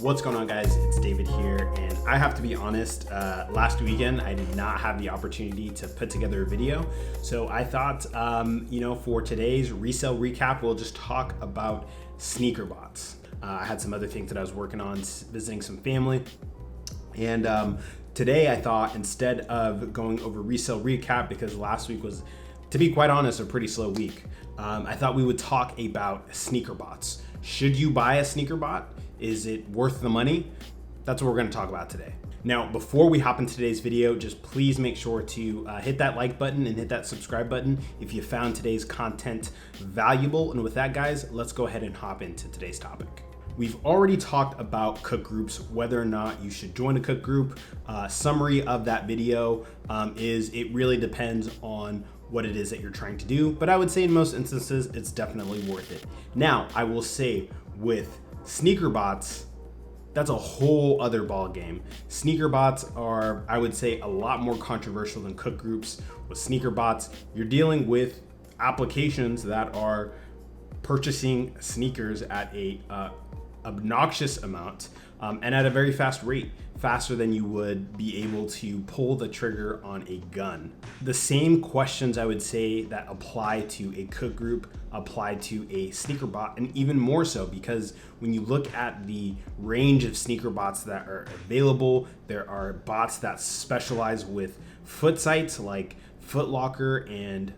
What's going on, guys? It's David here, and I have to be honest, last weekend I did not have the opportunity to put together a video, so I thought for today's resale recap we'll just talk about sneaker bots. I had some other things that I was working on, visiting some family, and today I thought, instead of going over resale recap, because last week was, to be quite honest, a pretty slow week, I thought we would talk about sneaker bots. Should you buy a sneaker bot? Is it worth the money? That's what we're going to talk about today. Now, before we hop into today's video, just please make sure to hit that like button and hit that subscribe button if you found today's content valuable. And with that, guys, let's go ahead and hop into today's topic. We've already talked about cook groups, whether or not you should join a cook group. Summary of that video is it really depends on what it is that you're trying to do, but I would say in most instances, it's definitely worth it. Now, I will say with sneaker bots, that's a whole other ball game. Sneaker bots are, I would say, a lot more controversial than cook groups. With sneaker bots, you're dealing with applications that are purchasing sneakers at a obnoxious amount and at a very fast rate, faster than you would be able to pull the trigger on a gun. The same questions, I would say, that apply to a cook group apply to a sneaker bot, and even more so, because when you look at the range of sneaker bots that are available, there are bots that specialize with foot sites like Foot Locker and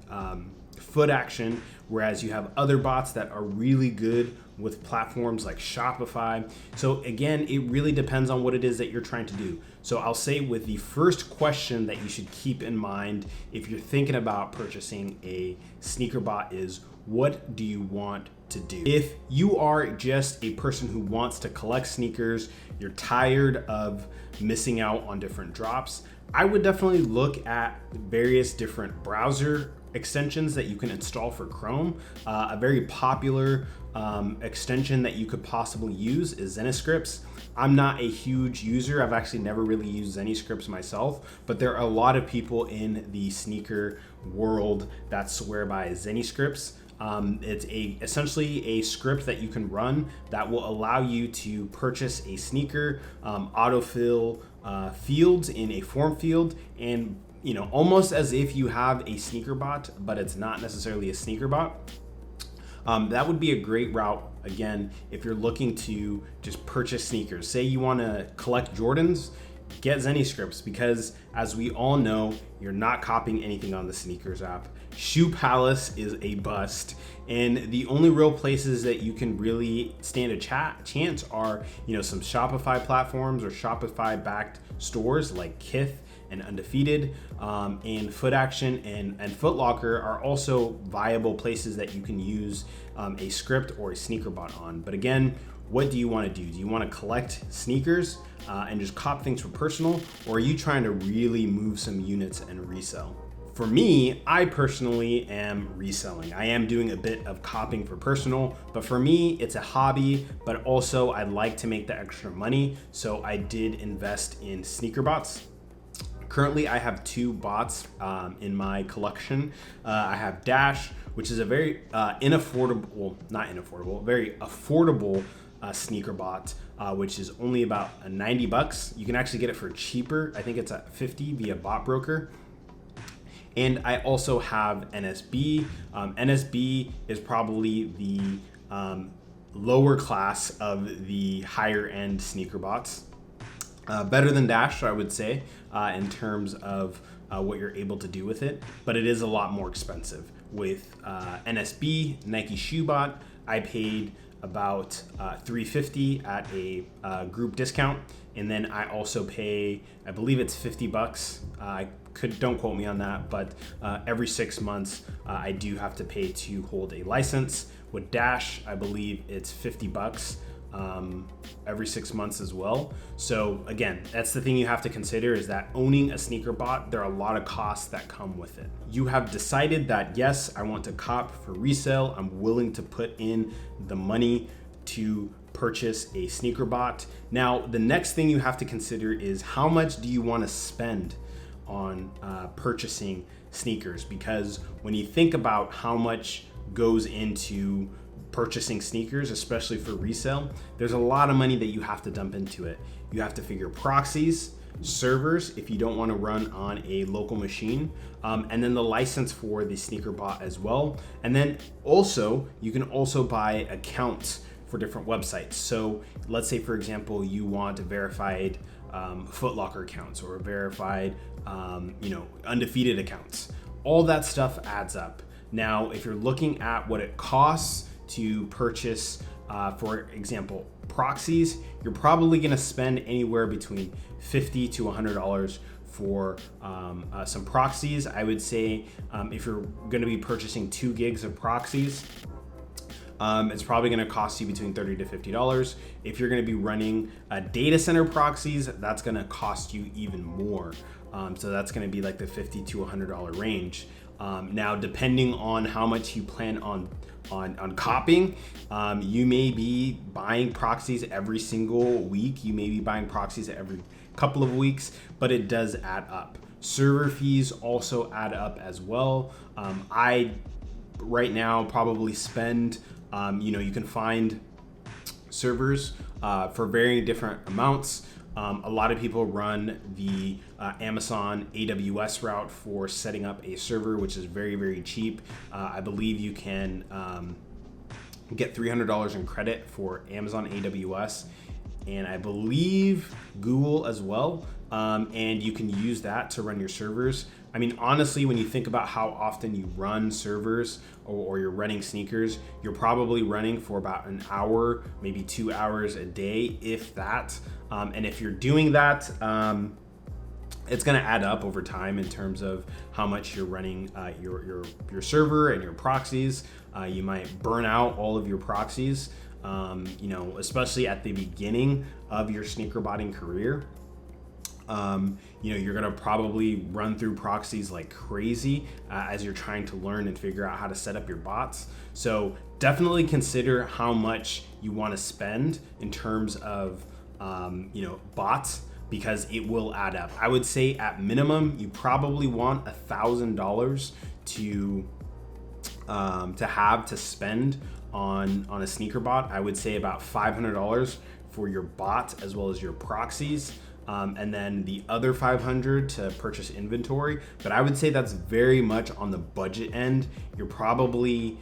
Foot Action, whereas you have other bots that are really good with platforms like Shopify. So again, it really depends on what it is that you're trying to do. So I'll say with the first question that you should keep in mind if you're thinking about purchasing a sneaker bot is, what do you want to do? If you are just a person who wants to collect sneakers, you're tired of missing out on different drops, I would definitely look at various different browser extensions that you can install for Chrome. A very popular extension that you could possibly use is ZeniScripts. I'm not a huge user. I've actually never really used ZeniScripts myself, but there are a lot of people in the sneaker world that swear by ZeniScripts. It's essentially a script that you can run that will allow you to purchase a sneaker, autofill fields in a form field, and almost as if you have a sneaker bot, but it's not necessarily a sneaker bot. That would be a great route, again, if you're looking to just purchase sneakers. Say you want to collect Jordans, get ZeniScripts, because as we all know, you're not copying anything on the sneakers app. Shoe Palace is a bust, and the only real places that you can really stand a chance are some Shopify platforms or Shopify backed stores like Kith and Undefeated, and Foot Action and Foot Locker are also viable places that you can use a script or a sneaker bot on. But again, what do you want to do? Do you want to collect sneakers and just cop things for personal, or are you trying to really move some units and resell? For me, I personally am reselling. I am doing a bit of copying for personal, but for me, it's a hobby, but also I like to make the extra money. So I did invest in sneaker bots. Currently, I have two bots in my collection. I have Dash, which is a very very affordable sneaker bot, which is only about $90. You can actually get it for cheaper. I think it's at $50 via Bot Broker. And I also have NSB. NSB is probably the lower class of the higher end sneaker bots. Better than Dash, I would say, in terms of what you're able to do with it, but it is a lot more expensive. With NSB, Nike Shoe Bot, I paid about $350 at a group discount, and then I also pay, I believe it's $50. Don't quote me on that, but every 6 months I do have to pay to hold a license. With Dash, I believe it's $50 every 6 months as well. So again, that's the thing you have to consider, is that owning a sneaker bot, there are a lot of costs that come with it. You have decided that, yes, I want to cop for resale. I'm willing to put in the money to purchase a sneaker bot. Now, the next thing you have to consider is, how much do you want to spend on purchasing sneakers? Because when you think about how much goes into purchasing sneakers, especially for resale, there's a lot of money that you have to dump into it. You have to figure proxies, servers if you don't want to run on a local machine, and then the license for the sneaker bot as well. And then also you can also buy accounts for different websites. So let's say, for example, you want verified Foot Locker accounts or verified undefeated accounts. All that stuff adds up. Now, if you're looking at what it costs to purchase, for example, proxies, you're probably going to spend anywhere between $50 to $100 for some proxies. I would say if you're going to be purchasing 2 gigs of proxies, it's probably going to cost you between $30 to $50. If you're going to be running data center proxies, that's going to cost you even more. So that's going to be like the $50 to $100 range. Now, depending on how much you plan on copying, you may be buying proxies every single week. You may be buying proxies every couple of weeks, but it does add up. Server fees also add up as well. I right now probably spend, you can find servers for varying different amounts. A lot of people run the Amazon AWS route for setting up a server, which is very, very cheap. I believe you can get $300 in credit for Amazon AWS, and I believe Google as well. And you can use that to run your servers. I mean, honestly, when you think about how often you run servers or you're running sneakers, you're probably running for about an hour, maybe 2 hours a day, if that. And if you're doing that, it's going to add up over time in terms of how much you're running your server and your proxies. You might burn out all of your proxies, especially at the beginning of your sneaker botting career. You're gonna probably run through proxies like crazy as you're trying to learn and figure out how to set up your bots. So definitely consider how much you want to spend in terms of bots, because it will add up. I would say at minimum you probably want $1,000 to spend on a sneaker bot. I would say about $500 for your bot as well as your proxies. And then the other $500 to purchase inventory. But I would say that's very much on the budget end. You're probably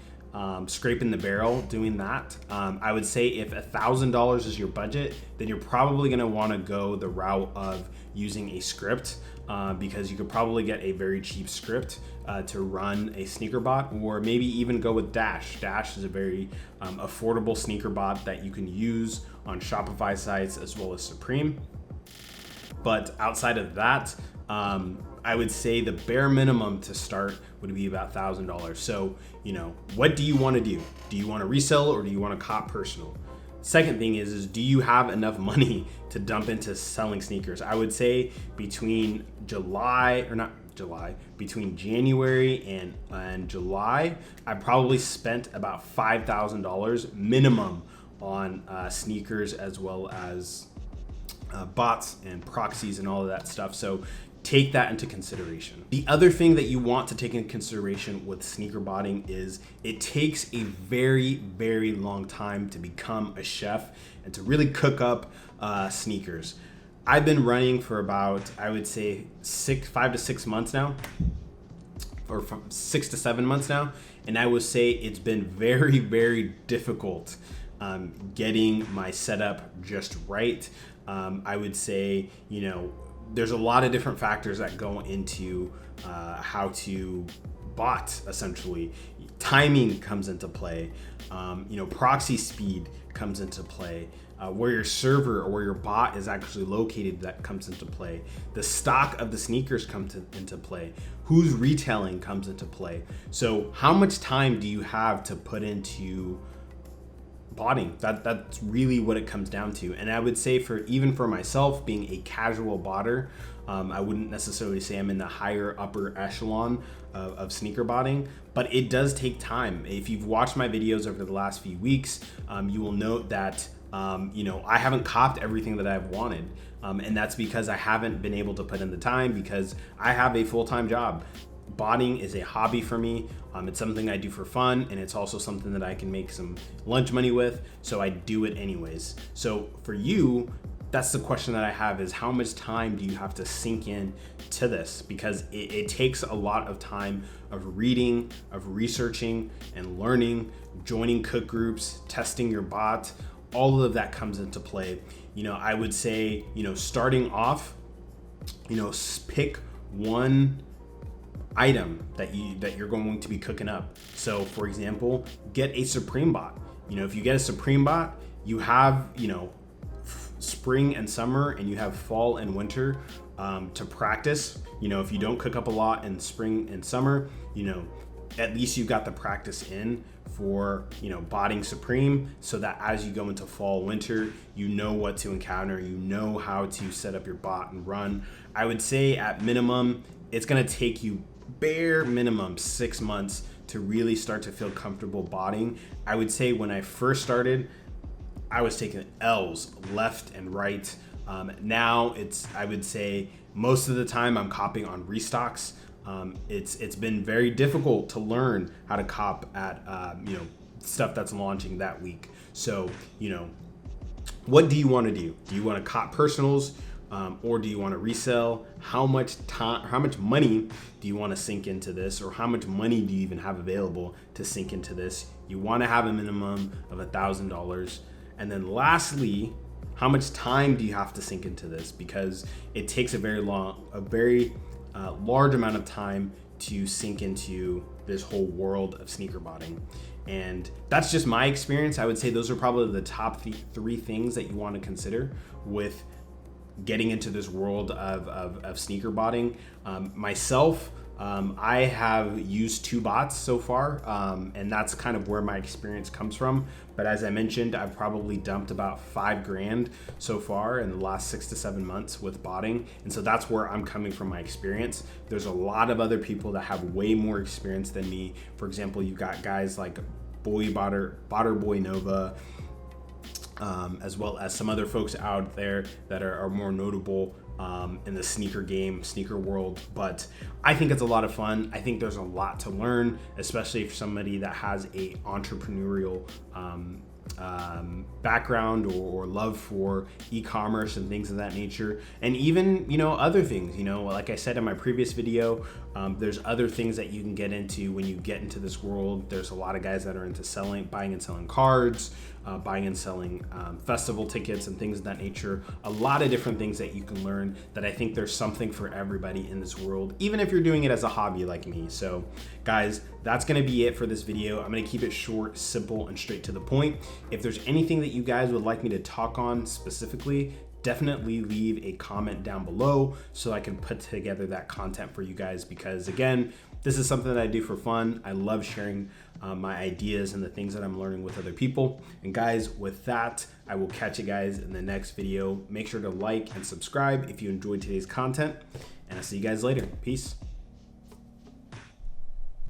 scraping the barrel doing that. I would say if $1,000 is your budget, then you're probably gonna wanna go the route of using a script, because you could probably get a very cheap script to run a sneaker bot, or maybe even go with Dash. Dash is a very affordable sneaker bot that you can use on Shopify sites as well as Supreme. But outside of that, I would say the bare minimum to start would be about $1,000. So, what do you want to do? Do you want to resell or do you want to cop personal? Second thing is do you have enough money to dump into selling sneakers? I would say between between January and July, I probably spent about $5,000 minimum on sneakers as well as bots and proxies and all of that stuff. So take that into consideration. The other thing that you want to take into consideration with sneaker botting is it takes a very, very long time to become a chef and to really cook up sneakers. I've been running for about, I would say 5 to 6 months now, or from 6 to 7 months now. And I would say it's been very, very difficult getting my setup just right. I would say, there's a lot of different factors that go into how to bot, essentially. Timing comes into play. Proxy speed comes into play. Where your server or where your bot is actually located, that comes into play. The stock of the sneakers comes into play. Who's retailing comes into play. So how much time do you have to put into botting? That's really what it comes down to. And I would say even for myself, being a casual botter, I wouldn't necessarily say I'm in the upper echelon of sneaker botting, but it does take time. If you've watched my videos over the last few weeks, you will note that I haven't copped everything that I've wanted. And that's because I haven't been able to put in the time, because I have a full-time job. botting is a hobby for me. It's something I do for fun, and it's also something that I can make some lunch money with, so I do it anyways. So for you, that's the question that I have, is how much time do you have to sink in to this? Because it takes a lot of time of reading, of researching and learning, joining cook groups, testing your bot. All of that comes into play. I would say, starting off, pick one item that you're going to be cooking up. So for example, get a Supreme bot. If you get a Supreme bot, you have, spring and summer, and you have fall and winter to practice. If you don't cook up a lot in spring and summer, at least you've got the practice in for botting Supreme, so that as you go into fall, winter, you know what to encounter, you know how to set up your bot and run. I would say at minimum, it's going to take you bare minimum 6 months to really start to feel comfortable botting. I would say when I first started, I was taking L's left and right. Now I would say most of the time I'm copying on restocks. It's been very difficult to learn how to cop at stuff that's launching that week. So what do you want to do? Do you want to cop personals, or do you want to resell? How much money do you want to sink into this, or how much money do you even have available to sink into this? You want to have a minimum of $1,000. And then lastly, how much time do you have to sink into this? Because it takes a very large amount of time to sink into this whole world of sneaker botting. And that's just my experience. I would say those are probably the top three things that you want to consider with getting into this world of sneaker botting. Myself, I have used 2 bots so far, and that's kind of where my experience comes from. But as I mentioned, I've probably dumped about $5,000 so far in the last 6 to 7 months with botting. And so that's where I'm coming from, my experience. There's a lot of other people that have way more experience than me. For example, you've got guys like Botter Boy Nova, as well as some other folks out there that are more notable in the sneaker world. But I think it's a lot of fun. I think there's a lot to learn, especially for somebody that has a entrepreneurial background or love for e-commerce and things of that nature. And even, other things, like I said in my previous video, there's other things that you can get into when you get into this world. There's a lot of guys that are into buying and selling cards, buying and selling festival tickets and things of that nature. A lot of different things that you can learn, that I think there's something for everybody in this world, even if you're doing it as a hobby like me. So guys, that's gonna be it for this video. I'm gonna keep it short, simple, and straight to the point. If there's anything that you guys would like me to talk on specifically, definitely leave a comment down below so I can put together that content for you guys, because again, this is something that I do for fun. I love sharing my ideas and the things that I'm learning with other people. And guys, with that, I will catch you guys in the next video. Make sure to like and subscribe if you enjoyed today's content, and I'll see you guys later. Peace.